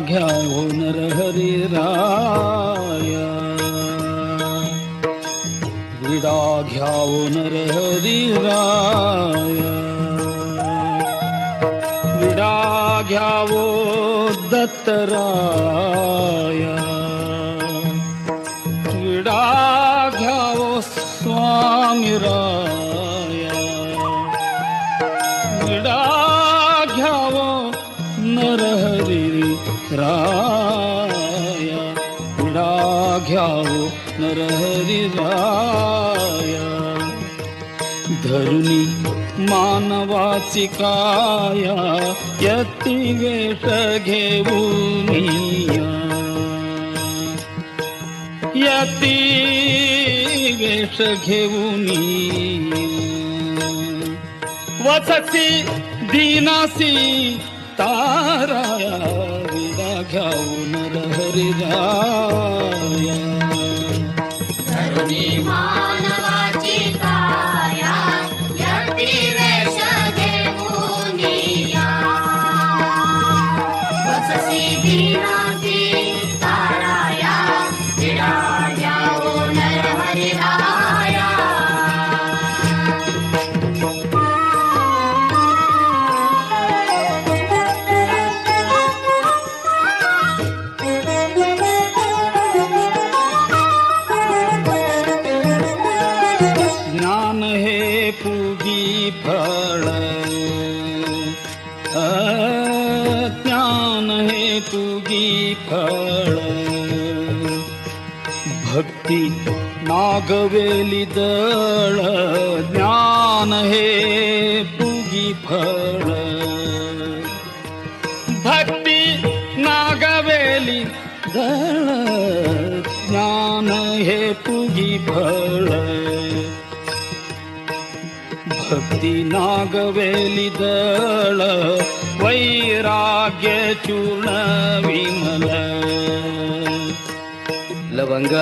घ्यावो नरहरी राया, विडा घ्यावो नरहरी राया, विडा घ्यावो दत्तराया, विडा घ्यावो स्वामी राया, विडा घ्यावो नरहरी राया, विडा घ्यावो नरहरी राया. धरुनी मानवाची काया, यती वेष घेऊनिया, यती वेष घेऊनिया, वसती दीनासी ताराया, विडा घ्यावो नरहरी राया. धरुनी मानवाची काया, यती वेष घेऊनिया, वसती दीनासी ताराया, विडा घ्यावो नरहरी राया. ज्ञान हे पुगी फळ, ज्ञान हे पुगी फळ, भक्ती नागवेली दळ, ज्ञान हे पुगी फळ, भक्ती नागवेली दळ, ज्ञान हे पुगी फळ, भक्ती नागवेली दळ, वैराग्य चूर्ण विमल, लवंग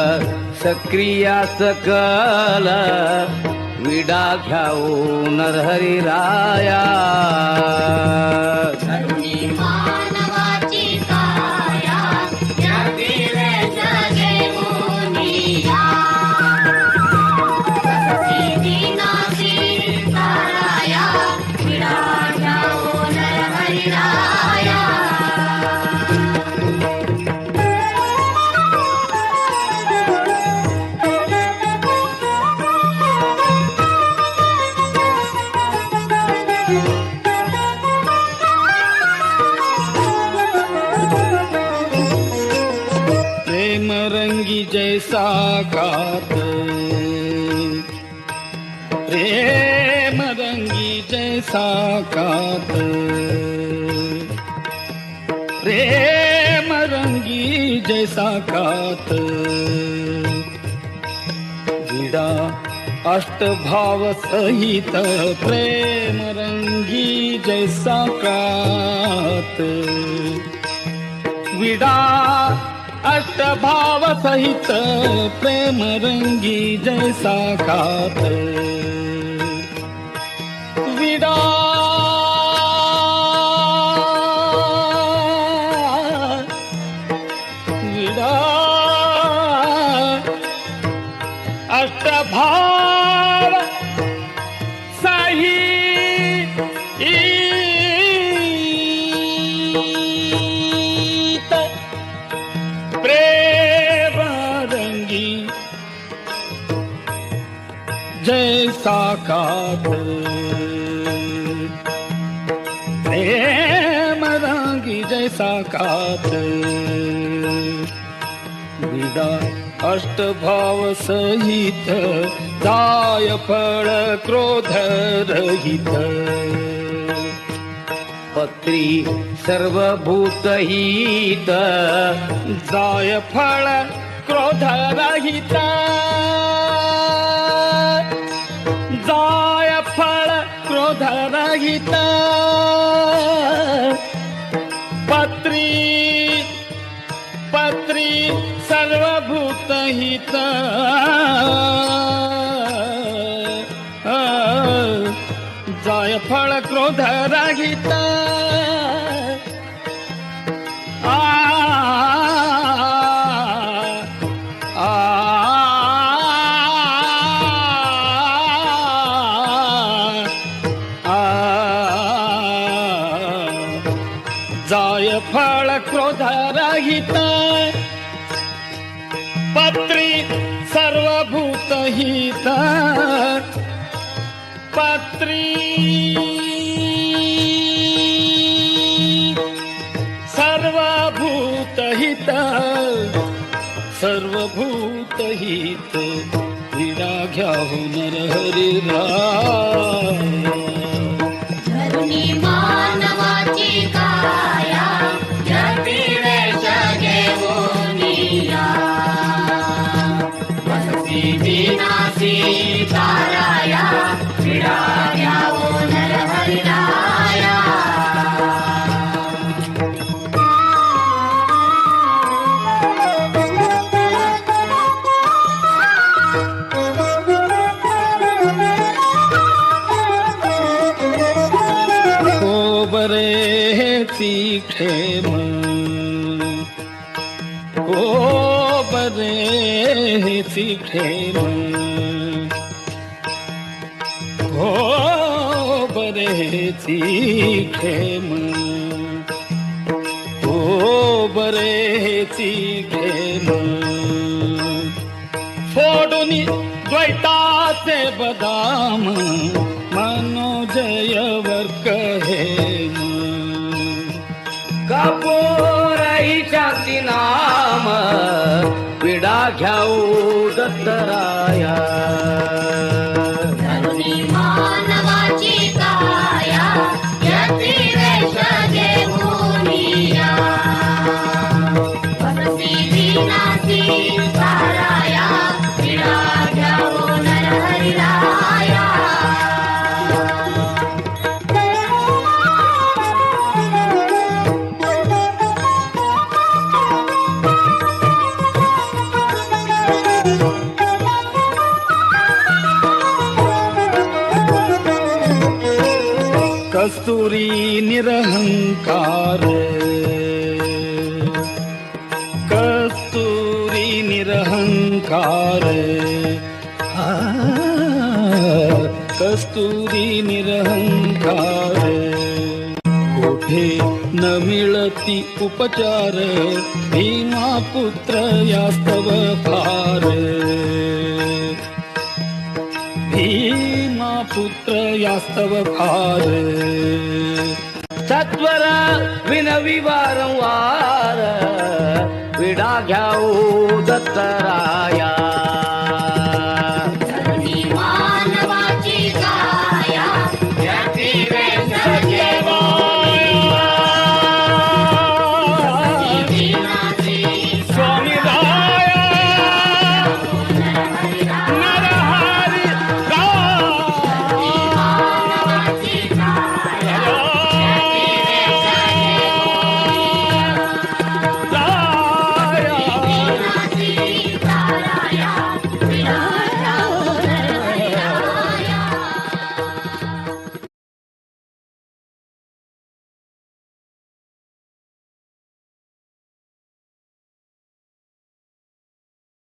सक्रिया सकल, विडा घ्यावो नरहरी राया. धरुनी मानवाची काया, यती वेष घेऊनिया, वसती दीनासी ताराया, विडा घ्यावो नरहरी राया. प्रेम रंगी जैसा कात, प्रेम रंगी जैसा कात, प्रेम रंगी जैसा कात, विडा अष्टभाव सहित, प्रेम रंगी जैसा कात, विडा अष्टभाव सहित, प्रेम रंगी जैसा कात, विडा विडा अष्टभाव सहित, प्रेम रंगी जैसा कात, प्रेम रंगी जैसा कात, विडा अष्टभाव सहित, जाय फळ क्रोध रहित, पत्री सर्वभूतहित, जाय फळ क्रोध रहित, जाय फळ क्रोध रहित, पत्री पत्री सर्वभूतहित, जाय फळ क्रोध रहित, जाय फळ क्रोधरहित पत्री सर्वभूतहित पत्री सर्वभूतहित सर्वभूतहित विडा घ्याहू नरहरी राया धरुणी मानवाची काया जती वेश घेऊनिया वसती विनाशी ताराया विडा घ्यावो नरहरी राया बरेची खेम हो बरेची खेम हो बरेची खेम हो बरेची खेम फोडून द्वैताचे बदाम मनोजयवर कहेम कापोराई शांती नाम विडा घ्याऊ दत्तराया धरुणी मानवाची काया यती वेश घेऊनिया वसती विनाशी ताराया विडा घ्यावो नरहरी राया कस्तुरी निरहंकार कस्तुरी निरहंकार कस्तुरी निरहंकार कोठे न मिळती उपचार भीमा पुत्र यास्तव फार भीमा पुत्र यास्तव फार सत्वर विनवी वारंवार विडा घ्याऊ दत्तराया